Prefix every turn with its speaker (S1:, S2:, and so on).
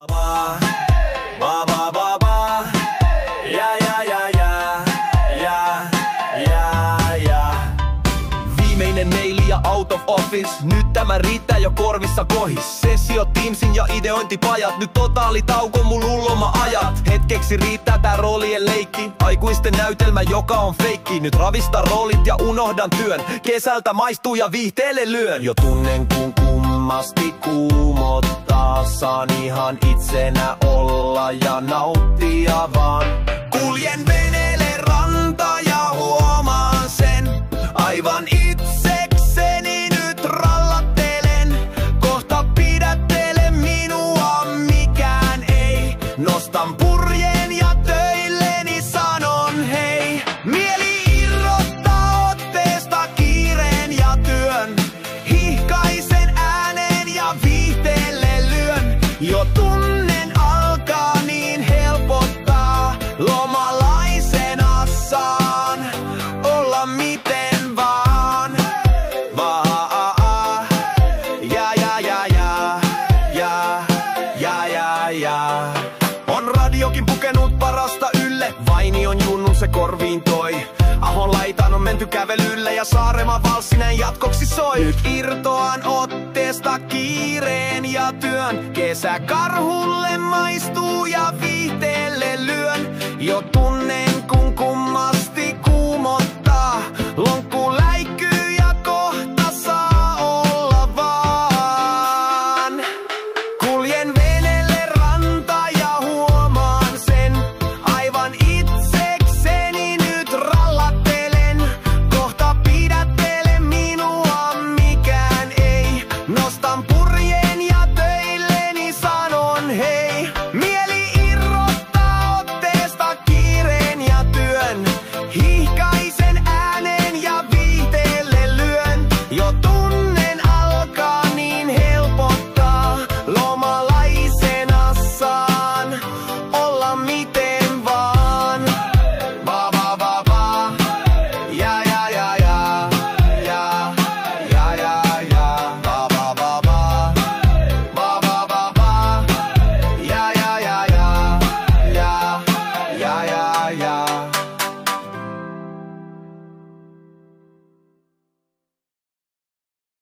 S1: Ba, ba, ba, ba, ba. Ja, ja, ja, ja, ja, ja, ja. Viimeinen maili ja out of office. Nyt tämä riittää jo korvissa kohis. Sessio Teamsin ja ideointipajat. Nyt totaalitauko mun ulloma-ajat. Hetkeksi riittää tää roolien leikki. Aikuisten näytelmä, joka on feikki. Nyt ravista roolit ja unohdan työn. Kesältä maistuu ja viihteelle lyön. Jo tunnen kun kummasti kuumottaa. Saan ihan itsenä olla ja nauttia vaan. Kuljen veneelle ranta ja huomaan sen. Aivan itsekseni nyt rallattelen. Kohta pidättele minua mikään ei. Nostan purjeen ja töilleni sanon hei. Mieli irrottaa otteesta kiireen ja työn. Hihkaisen ääneen ja viihteelle lyön. Jo tunnen alkaa niin helpottaa. Lomalaisena saan olla miten vaan. Ja ja ja ja ja ja ja ja. On radiokin pukenut parasta ylle. Vainion junnun se korviin toi. Ahon laitaan on menty kävelylle ja Saaremaan valssi näin jatkoksi soi. Nyt irtoan otteesta kiireen ja työn. Kesä karhulle maistuu ja viihteelle lyön. Jo tunnen kun kummas